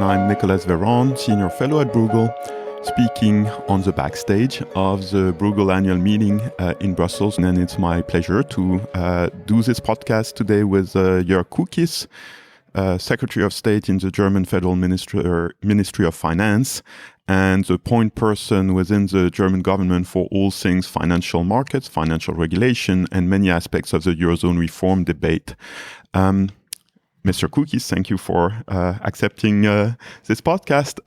and I'm Nicolas Véron, Senior Fellow at Bruegel, speaking on the backstage of the Bruegel Annual Meeting in Brussels. And it's my pleasure to do this podcast today with Jörg Kukies, Secretary of State in the German Federal Ministry of Finance, and the point person within the German government for all things financial markets, financial regulation, and many aspects of the Eurozone reform debate. Mr. Kukies, thank you for accepting this podcast.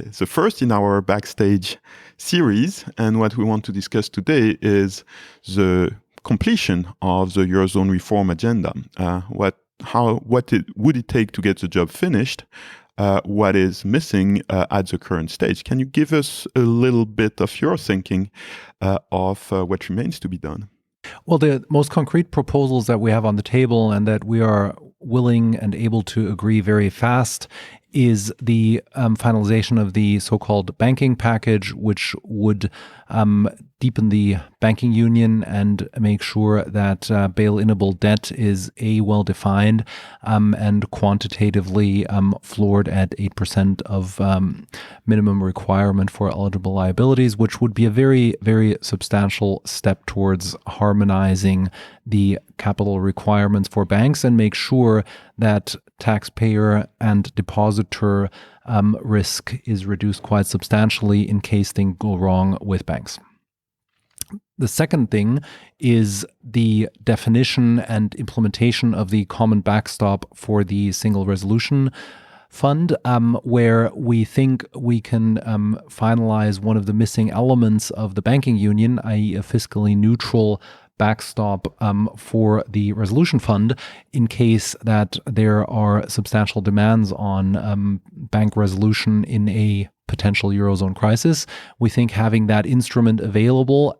It's the first in our Backstage series, and what we want to discuss today is the completion of the Eurozone reform agenda. What would it take to get the job finished? What is missing at the current stage? Can you give us a little bit of your thinking of what remains to be done? Well, the most concrete proposals that we have on the table and that we are willing and able to agree very fast is the finalization of the so-called banking package, which would deepen the banking union and make sure that bail-inable debt is well-defined and quantitatively floored at 8% of minimum requirement for eligible liabilities, which would be a very, very substantial step towards harmonizing the capital requirements for banks and make sure that taxpayer and depositor risk is reduced quite substantially in case things go wrong with banks. The second thing is the definition and implementation of the common backstop for the Single Resolution Fund, where we think we can finalize one of the missing elements of the banking union, i.e. a fiscally neutral backstop for the resolution fund in case that there are substantial demands on bank resolution in a potential Eurozone crisis. We think having that instrument available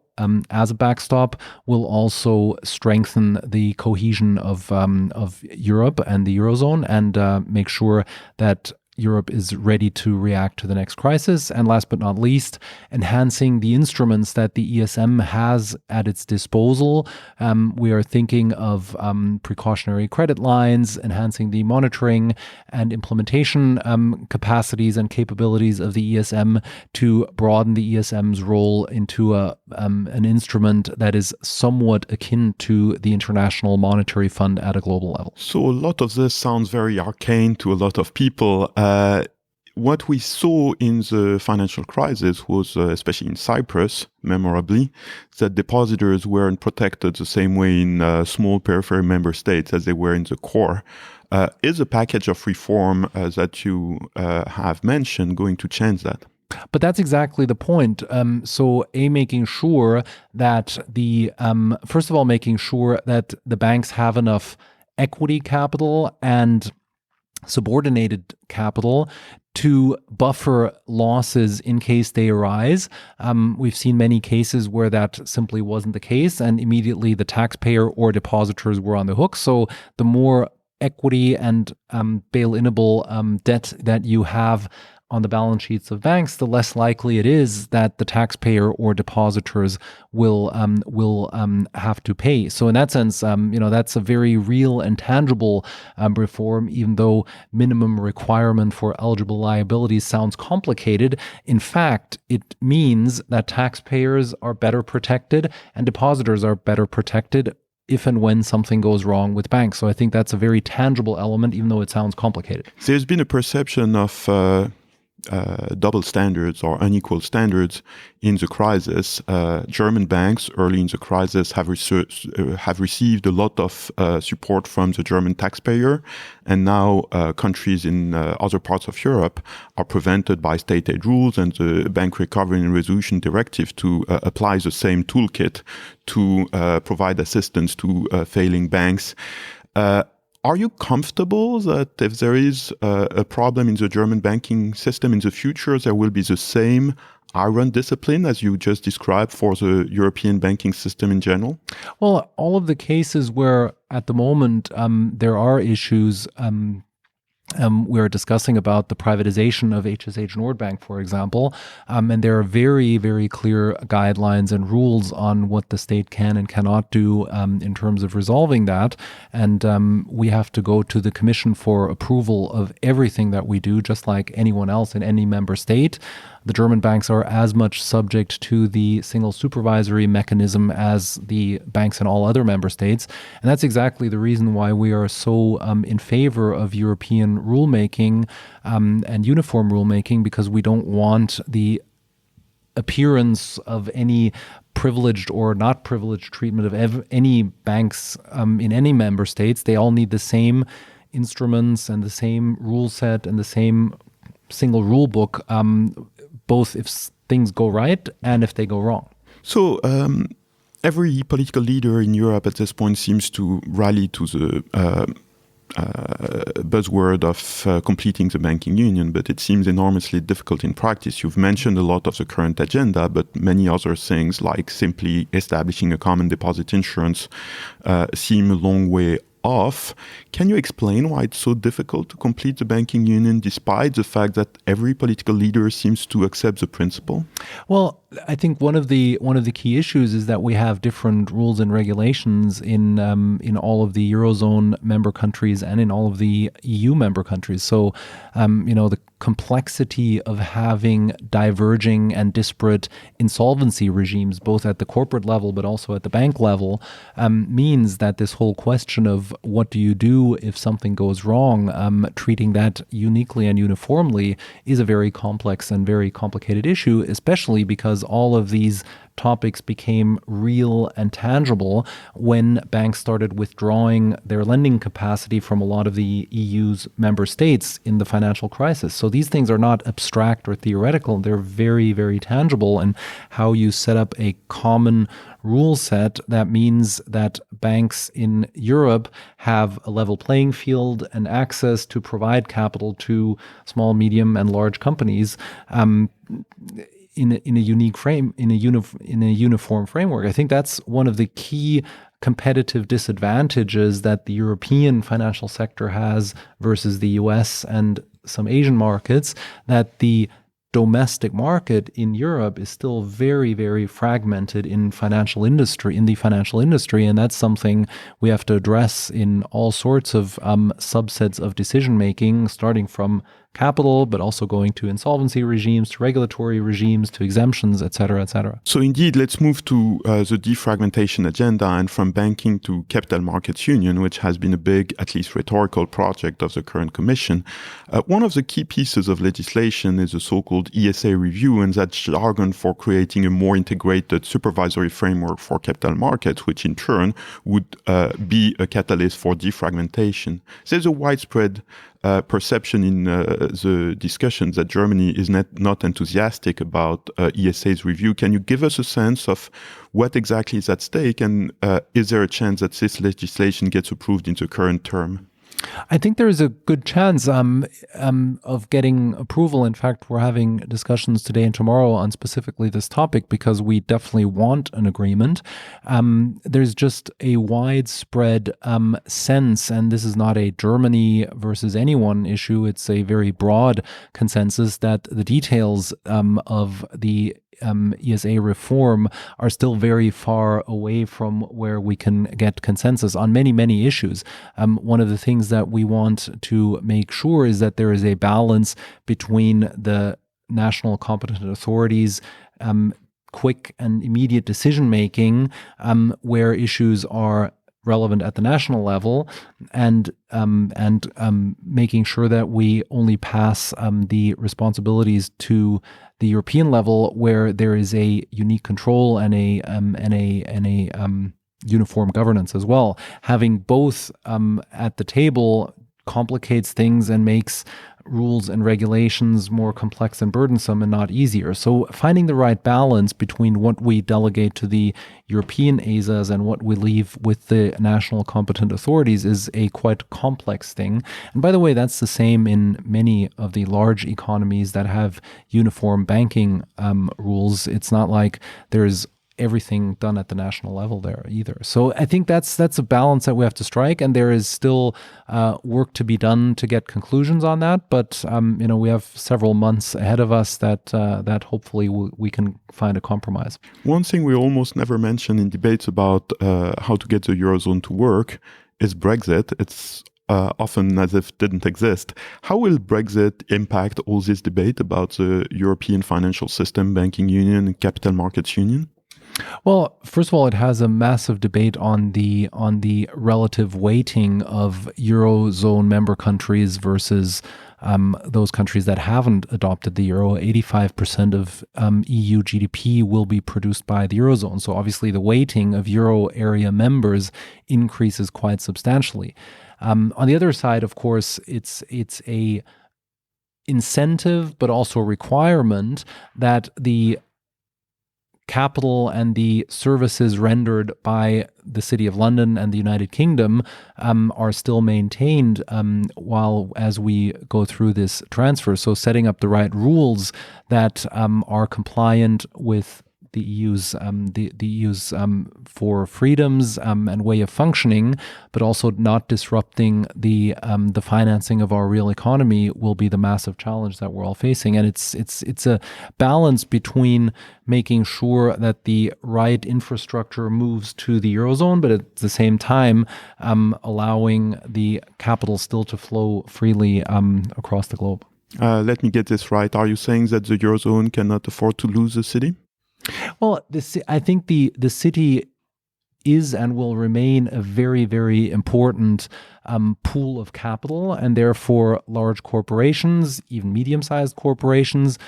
as a backstop will also strengthen the cohesion of Europe and the Eurozone and make sure that Europe is ready to react to the next crisis. And last but not least, enhancing the instruments that the ESM has at its disposal. We are thinking of precautionary credit lines, enhancing the monitoring and implementation capacities and capabilities of the ESM to broaden the ESM's role into an instrument that is somewhat akin to the International Monetary Fund at a global level. So a lot of this sounds very arcane to a lot of people. What we saw in the financial crisis was, especially in Cyprus, memorably, that depositors weren't protected the same way in small periphery member states as they were in the core. Is a package of reform that you have mentioned going to change that? But that's exactly the point. Making sure that first of all, making sure that the banks have enough equity capital and subordinated capital to buffer losses in case they arise. We've seen many cases where that simply wasn't the case, and immediately the taxpayer or depositors were on the hook. So the more equity and bail-inable debt that you have on the balance sheets of banks, the less likely it is that the taxpayer or depositors will have to pay. So in that sense, that's a very real and tangible reform, even though minimum requirement for eligible liabilities sounds complicated. In fact, it means that taxpayers are better protected and depositors are better protected if and when something goes wrong with banks. So I think that's a very tangible element, even though it sounds complicated. There's been a perception of double standards or unequal standards in the crisis. German banks early in the crisis have received a lot of support from the German taxpayer, and now countries in other parts of Europe are prevented by state aid rules and the Bank Recovery and Resolution Directive to apply the same toolkit to provide assistance to failing banks. Are you comfortable that if there is a problem in the German banking system in the future, there will be the same iron discipline as you just described for the European banking system in general? Well, all of the cases where at the moment there are issues we're discussing about the privatization of HSH Nordbank, for example, and there are very, very clear guidelines and rules on what the state can and cannot do in terms of resolving that. And we have to go to the Commission for approval of everything that we do, just like anyone else in any member state. The German banks are as much subject to the single supervisory mechanism as the banks in all other member states. And that's exactly the reason why we are so in favor of European rulemaking and uniform rulemaking, because we don't want the appearance of any privileged or not privileged treatment of any banks in any member states. They all need the same instruments and the same rule set and the same single rule book, both if things go right and if they go wrong. So every political leader in Europe at this point seems to rally to the buzzword of completing the banking union, but it seems enormously difficult in practice. You've mentioned a lot of the current agenda, but many other things like simply establishing a common deposit insurance seem a long way off. Can you explain why it's so difficult to complete the banking union despite the fact that every political leader seems to accept the principle? Well, I think one of the key issues is that we have different rules and regulations in all of the Eurozone member countries and in all of the EU member countries. So, the complexity of having diverging and disparate insolvency regimes, both at the corporate level but also at the bank level, means that this whole question of what do you do if something goes wrong, treating that uniquely and uniformly is a very complex and very complicated issue, especially because all of these topics became real and tangible when banks started withdrawing their lending capacity from a lot of the EU's member states in the financial crisis. So these things are not abstract or theoretical. They're very, very tangible. And how you set up a common rule set that means that banks in Europe have a level playing field and access to provide capital to small, medium, and large companies in a unique frame, in a uniform framework. I think that's one of the key competitive disadvantages that the European financial sector has versus the US and some Asian markets, that the domestic market in Europe is still very, very fragmented in the financial industry, and that's something we have to address in all sorts of subsets of decision making, starting from capital, but also going to insolvency regimes, to regulatory regimes, to exemptions, et cetera, et cetera. So indeed, let's move to the defragmentation agenda and from banking to capital markets union, which has been a big, at least rhetorical project of the current commission. One of the key pieces of legislation is the so-called ESA review, and that's jargon for creating a more integrated supervisory framework for capital markets, which in turn would be a catalyst for defragmentation. There's a widespread perception in the discussions that Germany is not enthusiastic about ESA's review. Can you give us a sense of what exactly is at stake, and is there a chance that this legislation gets approved in the current term? I think there is a good chance of getting approval. In fact, we're having discussions today and tomorrow on specifically this topic because we definitely want an agreement. There's just a widespread sense, and this is not a Germany versus anyone issue, it's a very broad consensus that the details of the ESA reform are still very far away from where we can get consensus on many, many issues. One of the things that we want to make sure is that there is a balance between the national competent authorities' quick and immediate decision-making where issues are relevant at the national level, and making sure that we only pass the responsibilities to the European level where there is a unique control and a uniform governance as well. Having both at the table complicates things and makes rules and regulations more complex and burdensome and not easier. So finding the right balance between what we delegate to the European ESAs and what we leave with the national competent authorities is a quite complex thing. And by the way, that's the same in many of the large economies that have uniform banking rules. It's not like there's everything done at the national level there either. So I think that's a balance that we have to strike, and there is still work to be done to get conclusions on that. But we have several months ahead of us that hopefully we can find a compromise. One thing we almost never mention in debates about how to get the Eurozone to work is Brexit. It's often as if it didn't exist. How will Brexit impact all this debate about the European financial system, banking union, and capital markets union? Well, first of all, it has a massive debate on the relative weighting of Eurozone member countries versus those countries that haven't adopted the euro. 85% of EU GDP will be produced by the Eurozone. So obviously the weighting of euro area members increases quite substantially. On the other side, of course, it's a incentive, but also a requirement that the capital and the services rendered by the City of London and the United Kingdom are still maintained as we go through this transfer. So setting up the right rules that are compliant with the EU's for freedoms and way of functioning, but also not disrupting the financing of our real economy will be the massive challenge that we're all facing. And it's a balance between making sure that the right infrastructure moves to the Eurozone, but at the same time allowing the capital still to flow freely across the globe. Let me get this right. Are you saying that the Eurozone cannot afford to lose the city? Well, I think the city is and will remain a very, very important pool of capital, and therefore large corporations, even medium-sized corporations,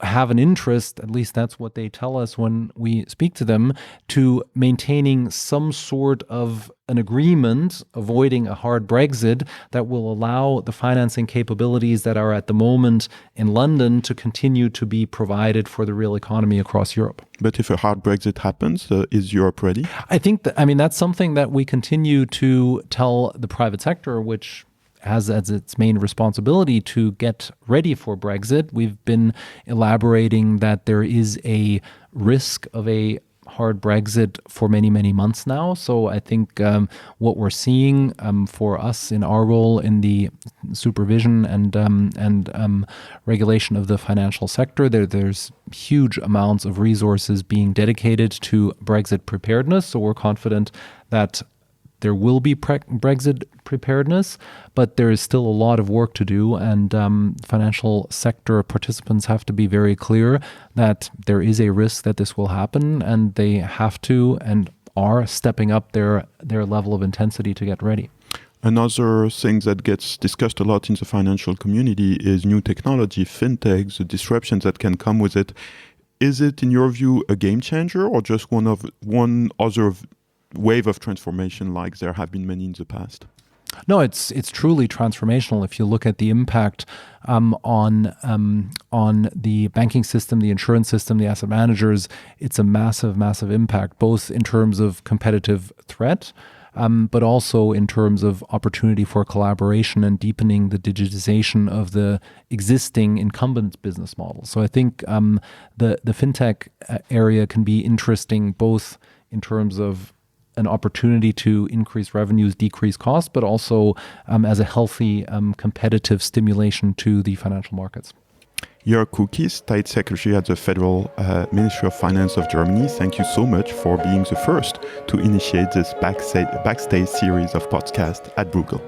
have an interest, at least that's what they tell us when we speak to them, to maintaining some sort of an agreement, avoiding a hard Brexit that will allow the financing capabilities that are at the moment in London to continue to be provided for the real economy across Europe. But if a hard Brexit happens, is Europe ready? I think that's something that we continue to tell the private sector, which has as its main responsibility to get ready for Brexit. We've been elaborating that there is a risk of a hard Brexit for many, many months now. So I think what we're seeing for us in our role in the supervision and regulation of the financial sector, there's huge amounts of resources being dedicated to Brexit preparedness. So we're confident that there will be Brexit preparedness, but there is still a lot of work to do, and financial sector participants have to be very clear that there is a risk that this will happen, and they have to and are stepping up their level of intensity to get ready. Another thing that gets discussed a lot in the financial community is new technology, fintech, the disruptions that can come with it. Is it, in your view, a game changer, or just one other wave of transformation like there have been many in the past? No, it's truly transformational. If you look at the impact on the banking system, the insurance system, the asset managers, it's a massive, massive impact, both in terms of competitive threat, but also in terms of opportunity for collaboration and deepening the digitization of the existing incumbent business model. So I think the fintech area can be interesting both in terms of an opportunity to increase revenues, decrease costs, but also as a healthy competitive stimulation to the financial markets. Jörg Kukies, State Secretary at the Federal Ministry of Finance of Germany, thank you so much for being the first to initiate this Backstage series of podcasts at Bruegel.